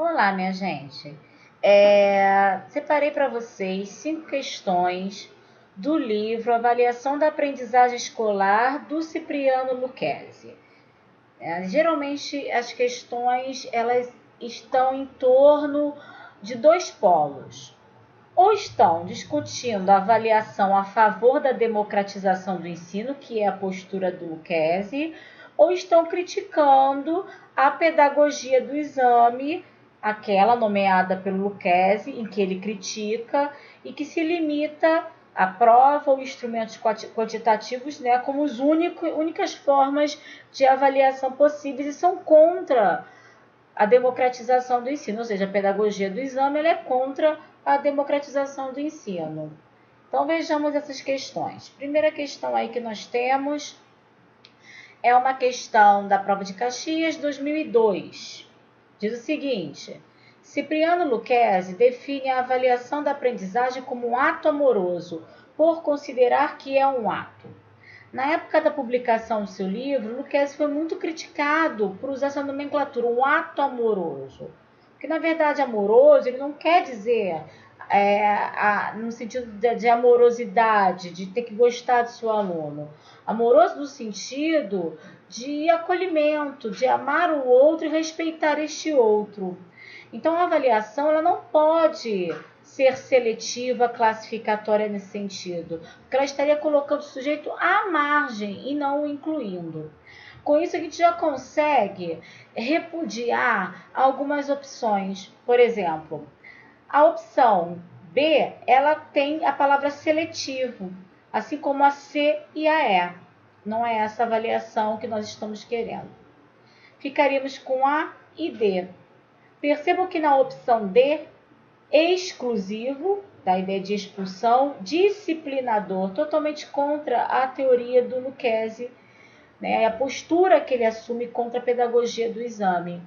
Olá, minha gente. Separei para vocês 5 questões do livro Avaliação da Aprendizagem Escolar do Cipriano Lucchesi. Geralmente as questões elas estão em torno de dois polos. Ou estão discutindo a avaliação a favor da democratização do ensino, que é a postura do Lucchesi, ou estão criticando a pedagogia do exame, aquela nomeada pelo Lucchesi, em que ele critica e que se limita à prova ou instrumentos quantitativos, né, como as únicas formas de avaliação possíveis e são contra a democratização do ensino, ou seja, a pedagogia do exame ela é contra a democratização do ensino. Então vejamos essas questões. Primeira questão aí que nós temos é uma questão da prova de Caxias 2002. Diz o seguinte: Cipriano Lucchesi define a avaliação da aprendizagem como um ato amoroso, por considerar que é um ato. Na época da publicação do seu livro, Lucchesi foi muito criticado por usar essa nomenclatura, um ato amoroso. Porque, na verdade, amoroso, ele não quer dizer no sentido de amorosidade, de ter que gostar do seu aluno. Amoroso no sentido de acolhimento, de amar o outro e respeitar este outro. Então, a avaliação ela não pode ser seletiva, classificatória nesse sentido, porque ela estaria colocando o sujeito à margem e não o incluindo. Com isso, a gente já consegue repudiar algumas opções. Por exemplo, a opção B, ela tem a palavra seletivo, assim como a C e a E. Não é essa avaliação que nós estamos querendo. Ficaríamos com A e D. Percebam que na opção D, exclusivo, da ideia de expulsão, disciplinador, totalmente contra a teoria do Lucchesi, né, a postura que ele assume contra a pedagogia do exame.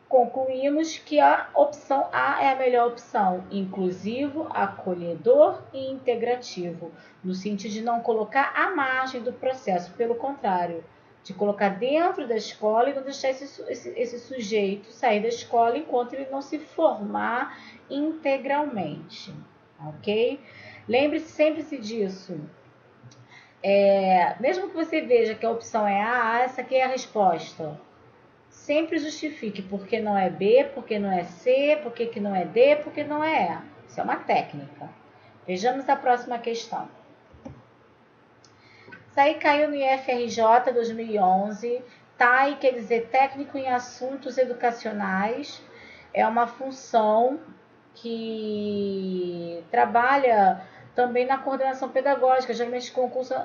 Concluímos que a opção A é a melhor opção, inclusivo, acolhedor e integrativo, no sentido de não colocar à margem do processo, pelo contrário, de colocar dentro da escola e não deixar esse sujeito sair da escola enquanto ele não se formar integralmente, ok? Lembre-se sempre disso. Mesmo que você veja que a opção é A, essa aqui é a resposta. Sempre justifique por que não é B, por que não é C, por que não é D, por que não é E. Isso é uma técnica. Vejamos a próxima questão. Isso aí caiu no IFRJ 2011. TAI quer dizer Técnico em Assuntos Educacionais. É uma função que trabalha também na coordenação pedagógica. Geralmente, os concursos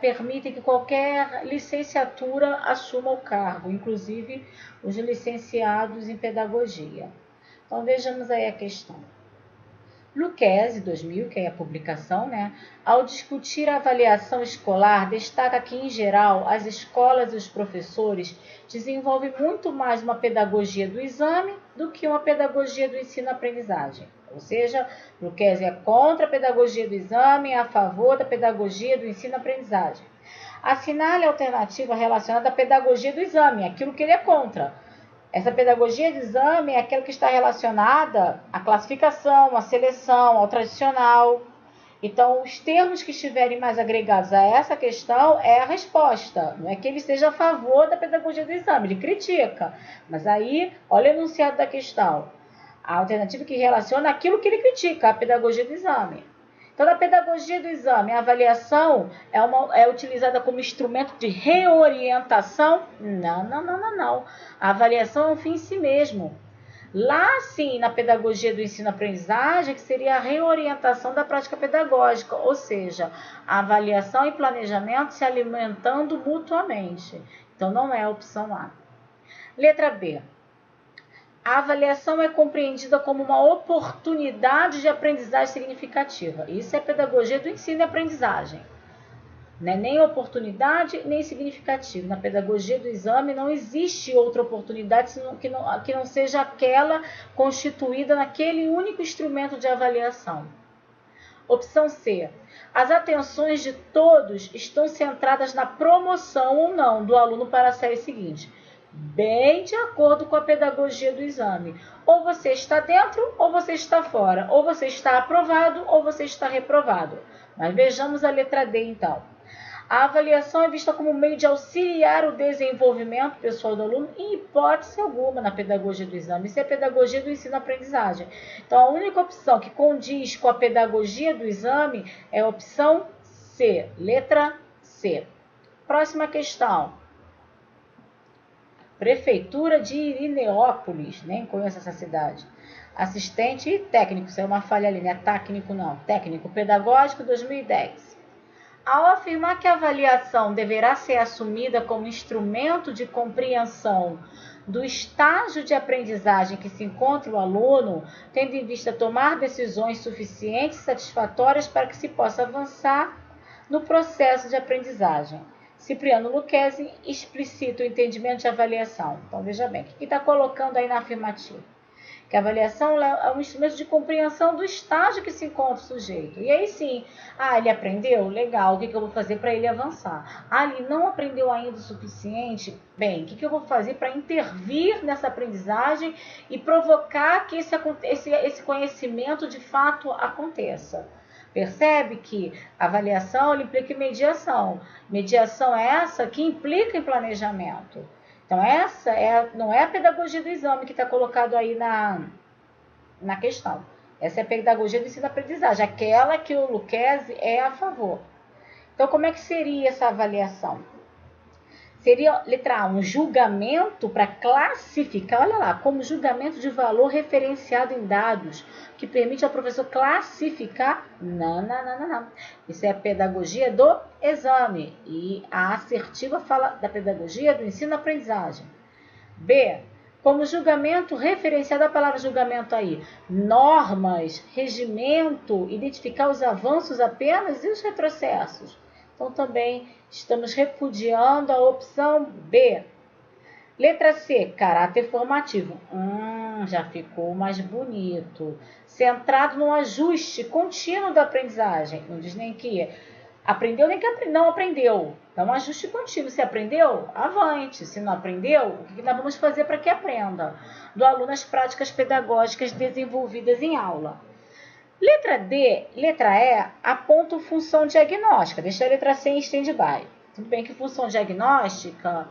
permitem que qualquer licenciatura assuma o cargo, inclusive os licenciados em pedagogia. Então, vejamos aí a questão. Lucchesi, 2000, que é a publicação, né? Ao discutir a avaliação escolar, destaca que, em geral, as escolas e os professores desenvolvem muito mais uma pedagogia do exame do que uma pedagogia do ensino-aprendizagem. Ou seja, Lucchesi é contra a pedagogia do exame e a favor da pedagogia do ensino-aprendizagem. Assinale a alternativa relacionada à pedagogia do exame, aquilo que ele é contra. Essa pedagogia de exame é aquela que está relacionada à classificação, à seleção, ao tradicional. Então, os termos que estiverem mais agregados a essa questão é a resposta. Não é que ele esteja a favor da pedagogia do exame, ele critica. Mas aí, olha o enunciado da questão. A alternativa que relaciona aquilo que ele critica, a pedagogia do exame. Então, na pedagogia do exame, a avaliação é utilizada como instrumento de reorientação? Não. A avaliação é um fim em si mesmo. Lá, sim, na pedagogia do ensino-aprendizagem, que seria a reorientação da prática pedagógica, ou seja, a avaliação e planejamento se alimentando mutuamente. Então, não é a opção A. Letra B. A avaliação é compreendida como uma oportunidade de aprendizagem significativa. Isso é pedagogia do ensino e aprendizagem. Não é nem oportunidade, nem significativo. Na pedagogia do exame não existe outra oportunidade que não seja aquela constituída naquele único instrumento de avaliação. Opção C. As atenções de todos estão centradas na promoção ou não do aluno para a série seguinte. bem de acordo com a pedagogia do exame. Ou você está dentro ou você está fora. Ou você está aprovado ou você está reprovado. Mas vejamos a letra D então. A avaliação é vista como um meio de auxiliar o desenvolvimento pessoal do aluno em hipótese alguma na pedagogia do exame. Isso é a pedagogia do ensino-aprendizagem. Então, a única opção que condiz com a pedagogia do exame é a opção C, letra C. Próxima questão. Prefeitura de Irineópolis, nem conheço essa cidade. Assistente e técnico, isso é uma falha ali, não é técnico não. Técnico pedagógico 2010. Ao afirmar que a avaliação deverá ser assumida como instrumento de compreensão do estágio de aprendizagem que se encontra o aluno, tendo em vista tomar decisões suficientes e satisfatórias para que se possa avançar no processo de aprendizagem. Cipriano Lucchesi explicita o entendimento de avaliação. Então, veja bem, o que está colocando aí na afirmativa? Que a avaliação é um instrumento de compreensão do estágio que se encontra o sujeito. E aí sim, ele aprendeu? Legal, o que eu vou fazer para ele avançar? Ele não aprendeu ainda o suficiente? Bem, o que eu vou fazer para intervir nessa aprendizagem e provocar que esse conhecimento de fato aconteça? Percebe que avaliação implica em mediação. Mediação é essa que implica em planejamento. Então, essa não é a pedagogia do exame que está colocado aí na questão. Essa é a pedagogia do ensino-aprendizagem, aquela que o Lucchesi é a favor. Então, como é que seria essa avaliação? Seria, letra A, um julgamento para classificar, olha lá, como julgamento de valor referenciado em dados, que permite ao professor classificar. Não. Isso é a pedagogia do exame. E a assertiva fala da pedagogia do ensino-aprendizagem. B, como julgamento referenciado, a palavra julgamento aí, normas, regimento, identificar os avanços apenas e os retrocessos. Então, também estamos repudiando a opção B. Letra C, caráter formativo. Já ficou mais bonito. Centrado no ajuste contínuo da aprendizagem. Não diz nem que aprendeu, nem que não aprendeu. Então, ajuste contínuo. Se aprendeu, avante. Se não aprendeu, o que nós vamos fazer para que aprenda? Do aluno as práticas pedagógicas desenvolvidas em aula. Letra D, letra E, apontam função diagnóstica. Deixa a letra C em stand-by. Tudo bem que função diagnóstica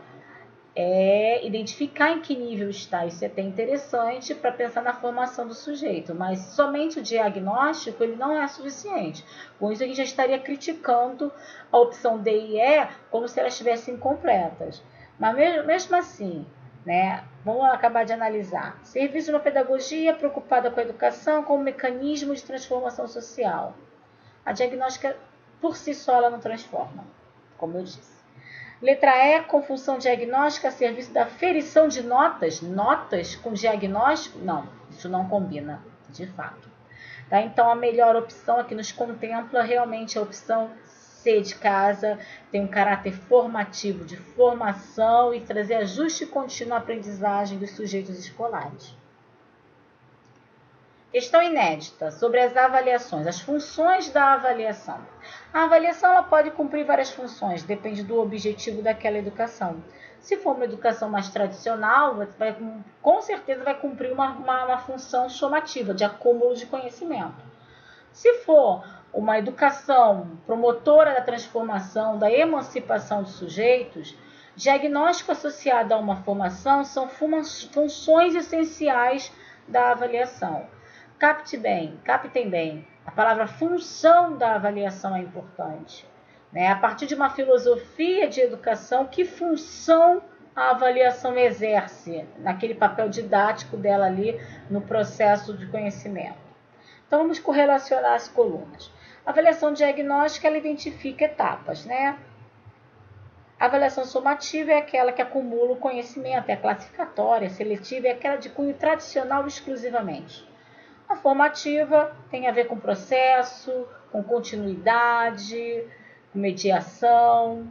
é identificar em que nível está. Isso é até interessante para pensar na formação do sujeito. Mas somente o diagnóstico ele não é suficiente. Com isso, a gente já estaria criticando a opção D e E como se elas estivessem incompletas. Mas mesmo assim, né? Vamos acabar de analisar. Serviço de uma pedagogia preocupada com a educação como mecanismo de transformação social. A diagnóstica, por si só, ela não transforma, como eu disse. Letra E, com função diagnóstica, serviço da ferição de notas. Notas com diagnóstico? Não, isso não combina, de fato. Tá? Então, a melhor opção aqui nos contempla realmente a opção C de casa, tem um caráter formativo, de formação e trazer ajuste contínuo à aprendizagem dos sujeitos escolares. Questão inédita sobre as avaliações, as funções da avaliação. A avaliação ela pode cumprir várias funções, depende do objetivo daquela educação. Se for uma educação mais tradicional, com certeza vai cumprir uma função somativa, de acúmulo de conhecimento. Se for uma educação promotora da transformação, da emancipação dos sujeitos, diagnóstico associado a uma formação são funções essenciais da avaliação. Captem bem, a palavra função da avaliação é importante. Né? A partir de uma filosofia de educação, que função a avaliação exerce naquele papel didático dela ali no processo de conhecimento? Então, vamos correlacionar as colunas. A avaliação diagnóstica, ela identifica etapas, né? A avaliação somativa é aquela que acumula o conhecimento, é a classificatória, seletiva, é aquela de cunho tradicional exclusivamente. A formativa tem a ver com processo, com continuidade, com mediação.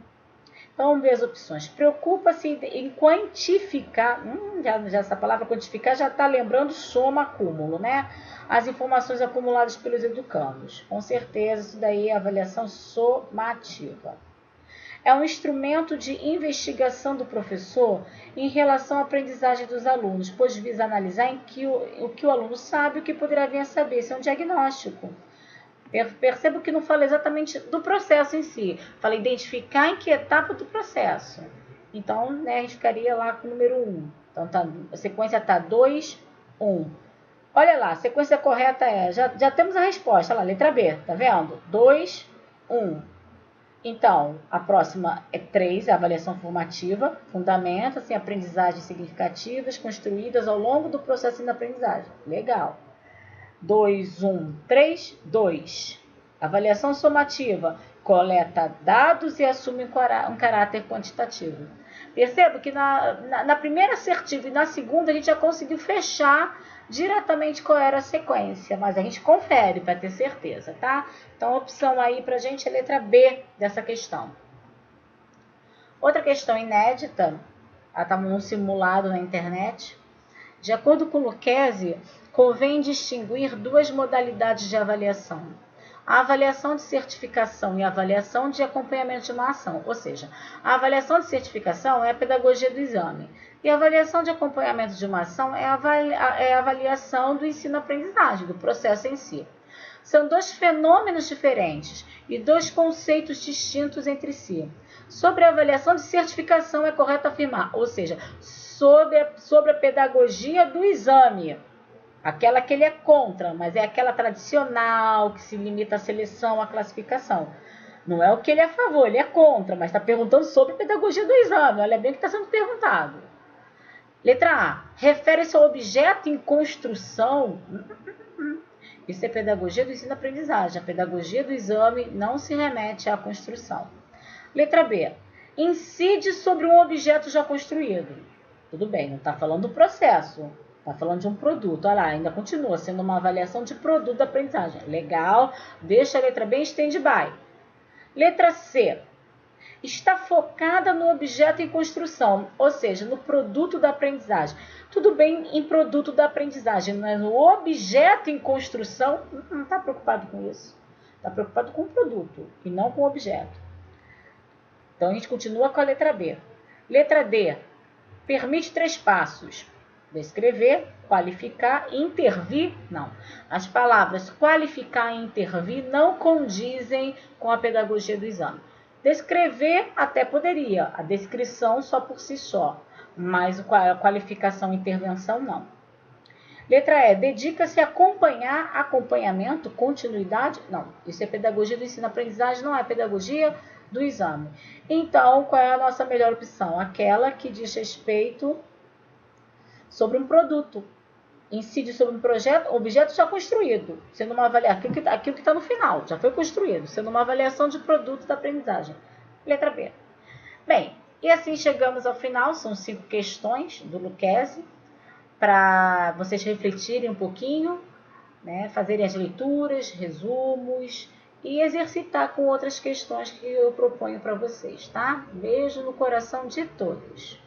Então, vamos ver as opções. Preocupa-se em quantificar, já essa palavra quantificar já está lembrando soma, acúmulo, né? As informações acumuladas pelos educandos. Com certeza, isso daí é avaliação somativa. É um instrumento de investigação do professor em relação à aprendizagem dos alunos, pois visa analisar o que o aluno sabe e o que poderá vir a saber. Isso é um diagnóstico. Percebo que não falei exatamente do processo em si. Falei identificar em que etapa do processo. Então, né, a gente ficaria lá com o número 1. Então, tá, a sequência está 2, 1. Olha lá, a sequência correta é... Já temos a resposta. Olha lá, letra B, tá vendo? 2, 1. Então, a próxima é 3, a avaliação formativa. Fundamentos em aprendizagens significativas construídas ao longo do processo de aprendizagem. Legal. 2, 1, 3, 2. Avaliação somativa. Coleta dados e assume um caráter quantitativo. Perceba que na primeira assertiva e na segunda a gente já conseguiu fechar diretamente qual era a sequência, mas a gente confere para ter certeza, tá? Então a opção aí para a gente é a letra B dessa questão. Outra questão inédita, ela estava num simulado na internet. De acordo com Lucchesi, convém distinguir duas modalidades de avaliação. A avaliação de certificação e a avaliação de acompanhamento de uma ação. Ou seja, a avaliação de certificação é a pedagogia do exame. E a avaliação de acompanhamento de uma ação é a avaliação do ensino-aprendizagem, do processo em si. São dois fenômenos diferentes e dois conceitos distintos entre si. Sobre a avaliação de certificação é correto afirmar, ou seja, sobre a pedagogia do exame. Aquela que ele é contra, mas é aquela tradicional, que se limita à seleção, à classificação. Não é o que ele é a favor, ele é contra, mas está perguntando sobre a pedagogia do exame. Olha bem o que está sendo perguntado. Letra A. Refere-se ao objeto em construção. Isso é pedagogia do ensino-aprendizagem. A pedagogia do exame não se remete à construção. Letra B. Incide sobre um objeto já construído. Tudo bem, não está falando do processo. Está falando de um produto. Olha lá, ainda continua sendo uma avaliação de produto da aprendizagem. Legal. Deixa a letra B em stand-by. Letra C. Está focada no objeto em construção, ou seja, no produto da aprendizagem. Tudo bem em produto da aprendizagem, mas no objeto em construção, não está preocupado com isso. Está preocupado com o produto e não com o objeto. Então, a gente continua com a letra B. Letra D. Permite 3 passos. Descrever, qualificar e intervir. Não. As palavras qualificar e intervir não condizem com a pedagogia do exame. Descrever até poderia. A descrição só por si só. Mas a qualificação e intervenção não. Letra E. Dedica-se a acompanhar, acompanhamento, continuidade. Não. Isso é pedagogia do ensino-aprendizagem, não é pedagogia do exame. Então, qual é a nossa melhor opção? Aquela que diz respeito sobre um produto, incide sobre um projeto, objeto já construído, sendo uma avaliação, aquilo que está no final, já foi construído, sendo uma avaliação de produto da aprendizagem. Letra B. Bem, e assim chegamos ao final, são 5 questões do Lucchesi, para vocês refletirem um pouquinho, né, fazerem as leituras, resumos e exercitar com outras questões que eu proponho para vocês, tá? Beijo no coração de todos.